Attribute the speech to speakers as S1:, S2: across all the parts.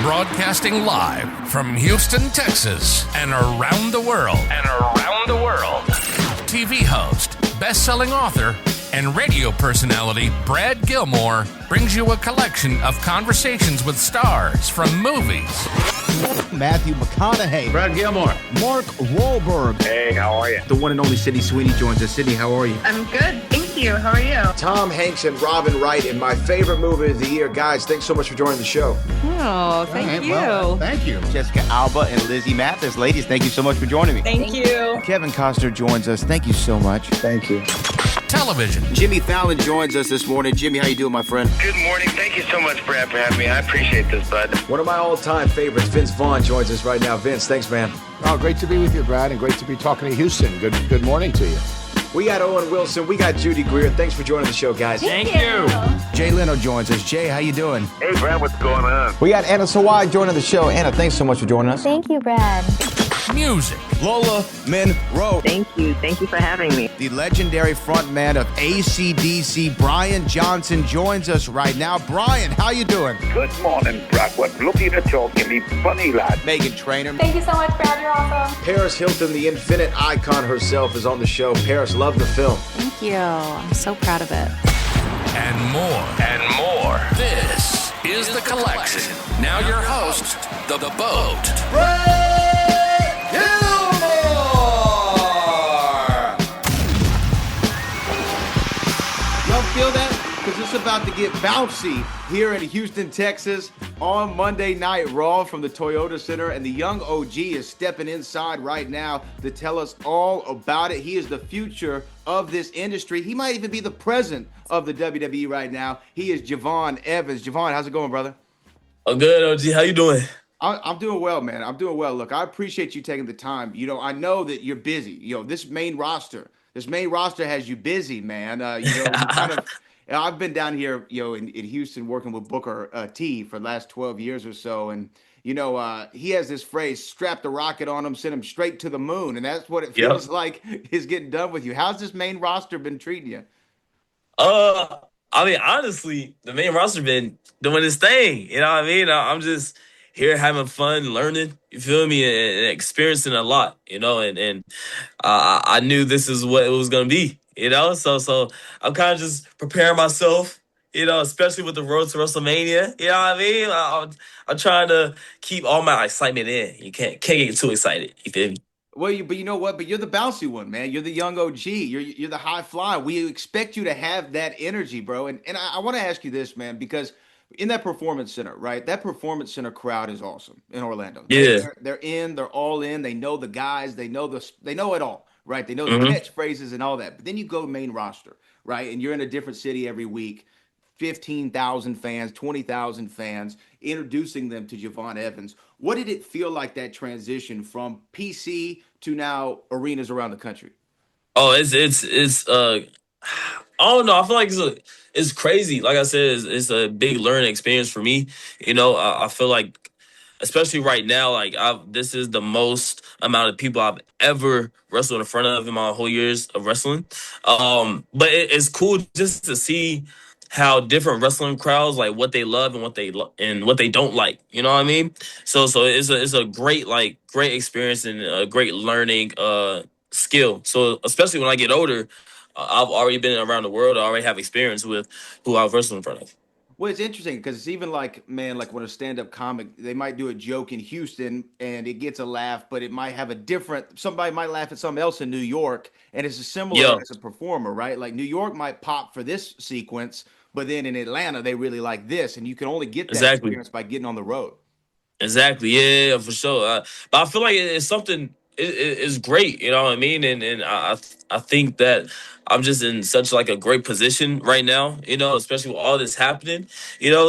S1: Broadcasting live from Houston, Texas, and around the world. TV host, best-selling author, and radio personality Brad Gilmore brings you a collection of conversations with stars from movies.
S2: Matthew McConaughey.
S3: Brad Gilmore.
S2: Mark Wahlberg.
S4: Hey, how are you?
S3: The one and only Sydney Sweeney joins us. Sydney, how are you?
S5: I'm good. Thank you. How are you?
S4: Tom Hanks and Robin Wright in my favorite movie of the year. Guys, thanks so much for joining the show.
S5: Oh, thank you.
S2: Well, thank you. Jessica Alba and Lizzie Mathis. Ladies, thank you so much for joining me.
S5: Thank you.
S2: Kevin Costner joins us. Thank you so much.
S4: Thank you.
S1: Television.
S4: Jimmy Fallon joins us this morning. Jimmy, how you doing, my friend?
S6: Good morning. Thank you so much, Brad, for having me. I appreciate this, bud.
S4: One of my all-time favorites, Vince Vaughn, joins us right now. Vince, thanks, man.
S7: Oh, great to be with you, Brad, and great to be talking to Houston. Good morning to you.
S4: We got Owen Wilson. We got Judy Greer. Thanks for joining the show, guys.
S5: Thank you.
S2: Jay Leno joins us. Jay, how you doing?
S6: Hey, Brad, what's going on?
S4: We got Anna Sawai joining the show. Anna, thanks so much for joining us.
S8: Thank you, Brad.
S1: Music.
S2: Lola Monroe.
S5: Thank you. Thank you for having me.
S2: The legendary frontman of AC/DC, Brian Johnson, joins us right now. Brian, how you doing?
S6: Good morning, Brad. What looking to talking me funny, lad.
S2: Megan Trainor.
S8: Thank you so much, Brad. You're awesome.
S4: Paris Hilton, the infinite icon herself, is on the show. Paris, love the film.
S8: Thank you. I'm so proud of it.
S1: And more. This is The Collection. Now your host, The Boat.
S2: Y'all feel that? Because it's about to get bouncy here in Houston, Texas on Monday Night Raw from the Toyota Center. And the young OG is stepping inside right now to tell us all about it. He is the future of this industry. He might even be the president of the WWE right now. He is Javon Evans. Javon, how's it going, brother?
S9: I'm good, OG. How you doing?
S2: I'm doing well, man. I'm doing well. Look, I appreciate you taking the time. You know, I know that you're busy. You know, this main roster has you busy, man. You kind of. I've been down here, in Houston working with Booker T for the last 12 years or so, and he has this phrase: "Strap the rocket on him, send him straight to the moon," and that's what it feels like is getting done with you. How's this main roster been treating you?
S9: I mean, honestly, the main roster been doing its thing. You know what I mean? I'm just here having fun, learning, you feel me, and experiencing a lot, and I knew this is what it was going to be, so I'm kind of just preparing myself, especially with the road to WrestleMania, you know what I mean? I'm trying to keep all my excitement in. You can't get too excited, you feel me?
S2: Well, but you know what? But you're the bouncy one, man. You're the young OG. You're the high flyer. We expect you to have that energy, bro. And I want to ask you this, man, because in that Performance Center, right? That Performance Center crowd is awesome in Orlando.
S9: Yeah,
S2: they're all in. They know the guys. They know it all, right? They know the catchphrases and all that. But then you go main roster, right? And you're in a different city every week. 15,000 fans, 20,000 fans, introducing them to Javon Evans. What did it feel like, that transition from PC to now arenas around the country?
S9: Oh, it's I don't know. I feel like it's crazy. Like I said, it's a big learning experience for me. I feel like, especially right now, like this is the most amount of people I've ever wrestled in front of in my whole years of wrestling. But it's cool just to see how different wrestling crowds, like what they love and what they don't like. You know what I mean? So it's a great experience and a great learning skill. So especially when I get older, I've already been around the world. I already have experience with who I've wrestled in front of.
S2: Well, it's interesting because it's even like, man, like when a stand-up comic, they might do a joke in Houston and it gets a laugh, but it might have somebody might laugh at something else in New York, and it's similar as a performer, right? Like New York might pop for this sequence, but then in Atlanta, they really like this, and you can only get that experience by getting on the road.
S9: Exactly, yeah, for sure. But I feel like it's something. It's great, you know what I mean, and I think that I'm just in such like a great position right now, especially with all this happening,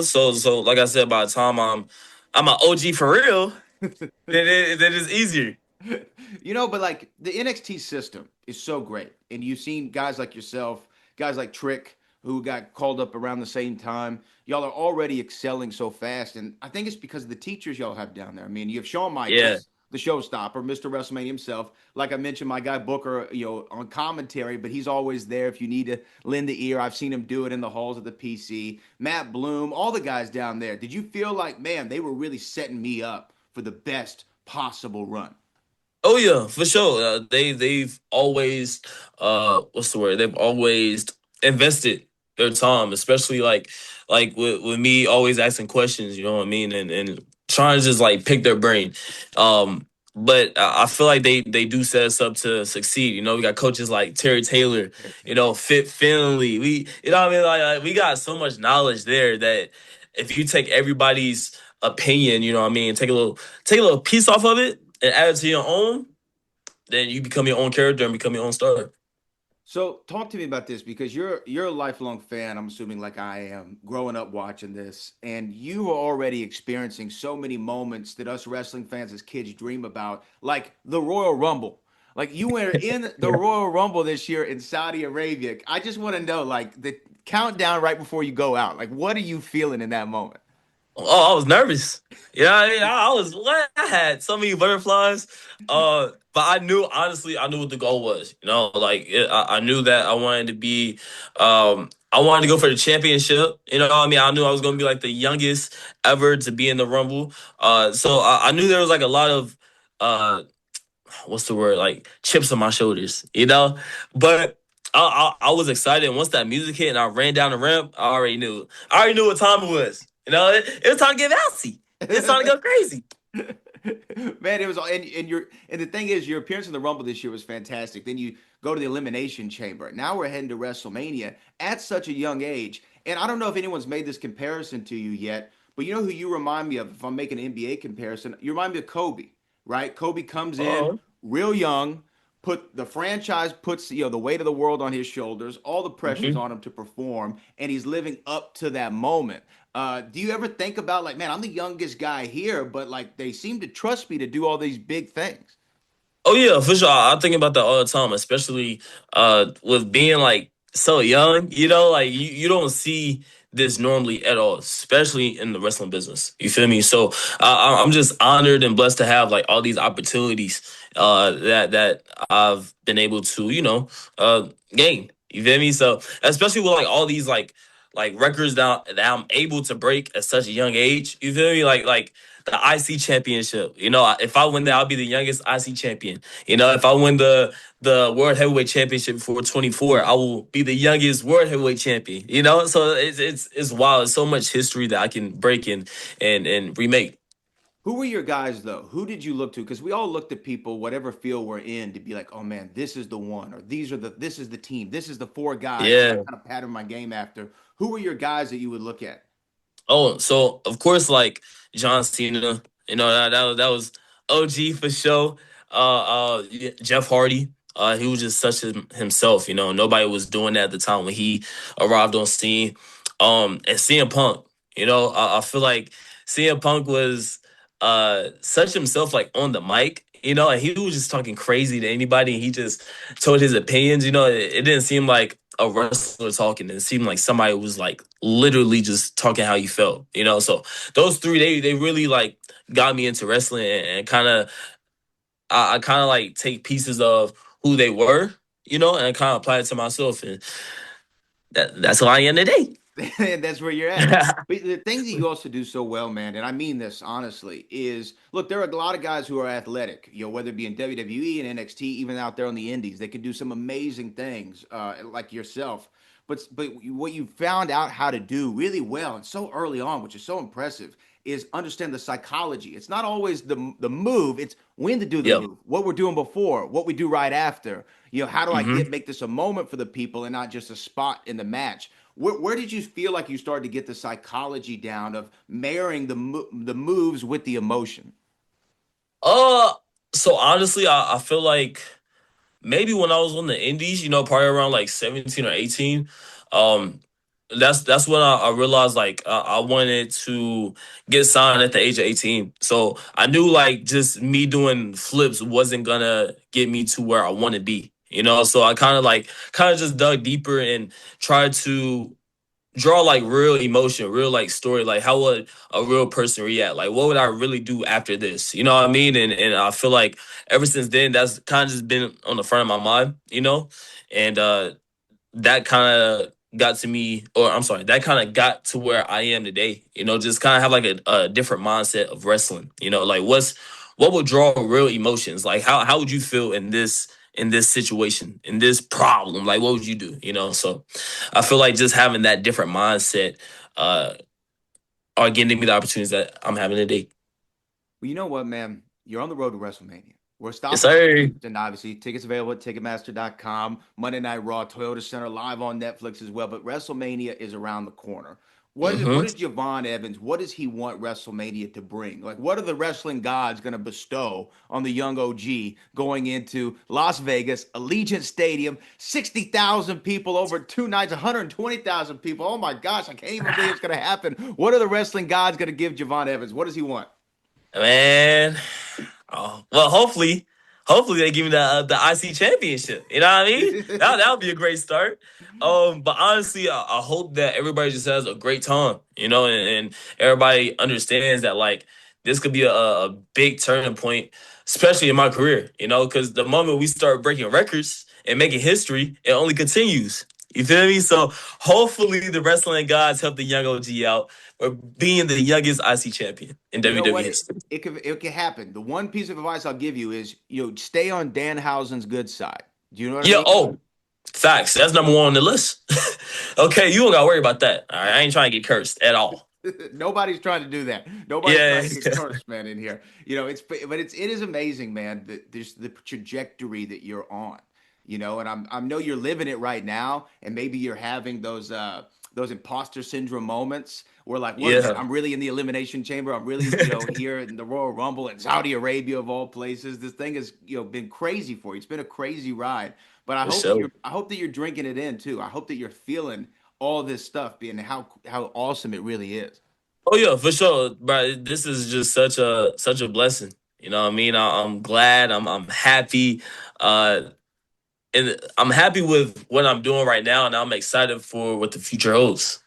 S9: So like I said, by the time I'm an OG for real, then it's easier.
S2: But like the NXT system is so great, and you've seen guys like yourself, guys like Trick, who got called up around the same time. Y'all are already excelling so fast, and I think it's because of the teachers y'all have down there. I mean, you have Shawn Michaels.
S9: Yeah.
S2: the showstopper, Mr. WrestleMania himself. Like I mentioned, my guy Booker, on commentary, but he's always there if you need to lend the ear. I've seen him do it in the halls of the PC. Matt Bloom, all the guys down there. Did you feel like, man, they were really setting me up for the best possible run?
S9: Oh yeah, for sure. They've always what's the word? They've always invested their time, especially like with me always asking questions. You know what I mean, and trying to just like pick their brain. But I feel like they do set us up to succeed. You know, we got coaches like Terry Taylor, Fit Finley. What I mean, like we got so much knowledge there that if you take everybody's opinion, you know what I mean, take a little piece off of it and add it to your own, then you become your own character and become your own star.
S2: So talk to me about this, because you're a lifelong fan, I'm assuming, like I am, growing up watching this, and you are already experiencing so many moments that us wrestling fans as kids dream about, like the Royal Rumble. Like you were in the Royal Rumble this year in Saudi Arabia. I just want to know, like, the countdown right before you go out. Like, what are you feeling in that moment?
S9: Oh, I was nervous. Yeah, I had so many butterflies. But honestly, I knew what the goal was. I knew that I wanted to be, I wanted to go for the championship. You know what I mean? I knew I was going to be like the youngest ever to be in the Rumble. So I knew there was like a lot of, what's the word? Like chips on my shoulders, But I was excited. And once that music hit and I ran down the ramp, I already knew what time it was. It was time to get bouncy. It's time to go crazy.
S2: Man, it was, and the thing is, your appearance in the Rumble this year was fantastic. Then you go to the Elimination Chamber. Now we're heading to WrestleMania at such a young age. And I don't know if anyone's made this comparison to you yet, but you know who you remind me of? If I'm making an NBA comparison, you remind me of Kobe, right? Kobe comes in real young. The franchise puts the weight of the world on his shoulders, all the pressure's on him to perform, and he's living up to that moment. Do you ever think about, like, man, I'm the youngest guy here, but like they seem to trust me to do all these big things?
S9: Oh yeah, for sure. I think about that all the time, especially with being like so young. Like you don't see this normally at all, especially in the wrestling business. You feel me? So I'm just honored and blessed to have like all these opportunities that I've been able to gain. You feel me? So especially with like all these like records that I'm able to break at such a young age. You feel me? Like the IC championship. If I win that, I'll be the youngest IC champion. If I win the World Heavyweight Championship before 24, I will be the youngest World Heavyweight Champion. So it's wild. It's so much history that I can break and remake.
S2: Who were your guys, though? Who did you look to? Because we all looked at people, whatever field we're in, to be like, oh man, this is the one, or this is the team, this is the four guys I kind of pattern my game after. Who were your guys that you would look at?
S9: Oh, so of course, like John Cena, that was OG for sure. Jeff Hardy, he was just such himself. Nobody was doing that at the time when he arrived on scene. And CM Punk, I feel like CM Punk was such himself, like on the mic. And he was just talking crazy to anybody. And he just told his opinions. It didn't seem like a wrestler talking. It seemed like somebody was like literally just talking how he felt. So those three, they really like got me into wrestling, and kind of I kind of like take pieces of who they were, and kind of apply it to myself, and that's who I am today.
S2: That's where you're at. But the thing that you also do so well, man, and I mean this honestly, is look, there are a lot of guys who are athletic, whether it be in WWE and NXT, even out there on the indies, they can do some amazing things, like yourself. But what you found out how to do really well and so early on, which is so impressive, is understand the psychology. It's not always the move, it's when to do the move, what we're doing before, what we do right after. How do I make this a moment for the people and not just a spot in the match? Where did you feel like you started to get the psychology down of marrying the moves with the emotion?
S9: So honestly, I feel like maybe when I was on the indies, probably around like 17 or 18, that's when I realized like I wanted to get signed at the age of 18. So I knew like just me doing flips wasn't gonna get me to where I want to be. So I kind of just dug deeper and tried to draw like real emotion, real like story, like how would a real person react? Like what would I really do after this? You know what I mean? And I feel like ever since then, that's kind of just been on the front of my mind, you know? And that kind of got to me, or I'm sorry, that kind of got to where I am today, you know, just kind of have like a different mindset of wrestling, you know, like what would draw real emotions? Like how would you feel in this situation, in this problem? Like what would you do? You know, so I feel like just having that different mindset are getting me the opportunities that I'm having today.
S2: Well, you know what, man? You're on the road to WrestleMania. We're stopping.
S9: Yes, sir.
S2: And obviously, tickets available at Ticketmaster.com. Monday Night Raw, Toyota Center, live on Netflix as well. But WrestleMania is around the corner. What is Javon Evans? What does he want WrestleMania to bring? Like, what are the wrestling gods going to bestow on the young OG going into Las Vegas, Allegiant Stadium, 60,000 people over 2 nights, 120,000 people? Oh my gosh, I can't even believe it's going to happen. What are the wrestling gods going to give Javon Evans? What does he want?
S9: Man, well, hopefully they give me the IC championship. You know what I mean? That would be a great start. But honestly, I hope that everybody just has a great time, you know, and everybody understands that like this could be a big turning point, especially in my career, you know, because the moment we start breaking records and making history, it only continues. You feel me? So hopefully the wrestling gods help the young OG out for being the youngest IC champion in WWE history.
S2: It could happen. The one piece of advice I'll give you is, stay on Danhausen's good side. Do you know what I mean?
S9: Oh, facts. That's number 1 on the list. Okay, you don't got to worry about that. All right, I ain't trying to get cursed at all.
S2: Nobody's trying to do that. Nobody's trying to get cursed, man, in here. It is amazing, man, there's the trajectory that you're on. And I know you're living it right now, and maybe you're having those imposter syndrome moments where like, I'm really in the Elimination Chamber. I'm really, here in the Royal Rumble in Saudi Arabia of all places. This thing has, been crazy for you. It's been a crazy ride, but I hope that you're drinking it in too. I hope that you're feeling all this stuff being how awesome it really is.
S9: Oh yeah, for sure, bro. This is just such a blessing. You know what I mean? I'm glad. I'm happy. And I'm happy with what I'm doing right now, and I'm excited for what the future holds.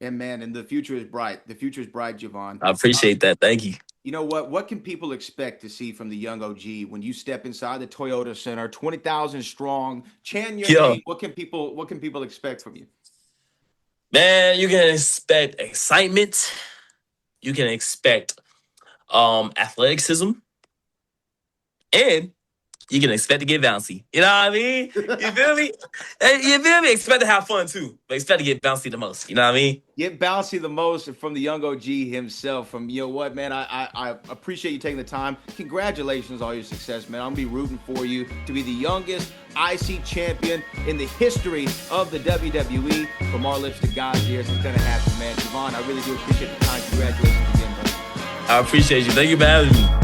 S2: And man, and the future is bright. The future is bright, Javon.
S9: I appreciate that. Thank you.
S2: You know what? What can people expect to see from the young OG when you step inside the Toyota Center, 20,000 strong, chant your name? What can people expect from you?
S9: Man, you can expect excitement. You can expect athleticism, and you can expect to get bouncy. You know what I mean? You feel me? You feel me? Expect to have fun too, but expect to get bouncy the most. You know what I mean?
S2: Get bouncy the most from the young OG himself. From what, man? I appreciate you taking the time. Congratulations on all your success, man. I'm gonna be rooting for you to be the youngest IC champion in the history of the WWE. From our lips to God's ears, it's gonna happen, man. Javon, I really do appreciate the time. Congratulations again, brother.
S9: I appreciate you. Thank you for having me.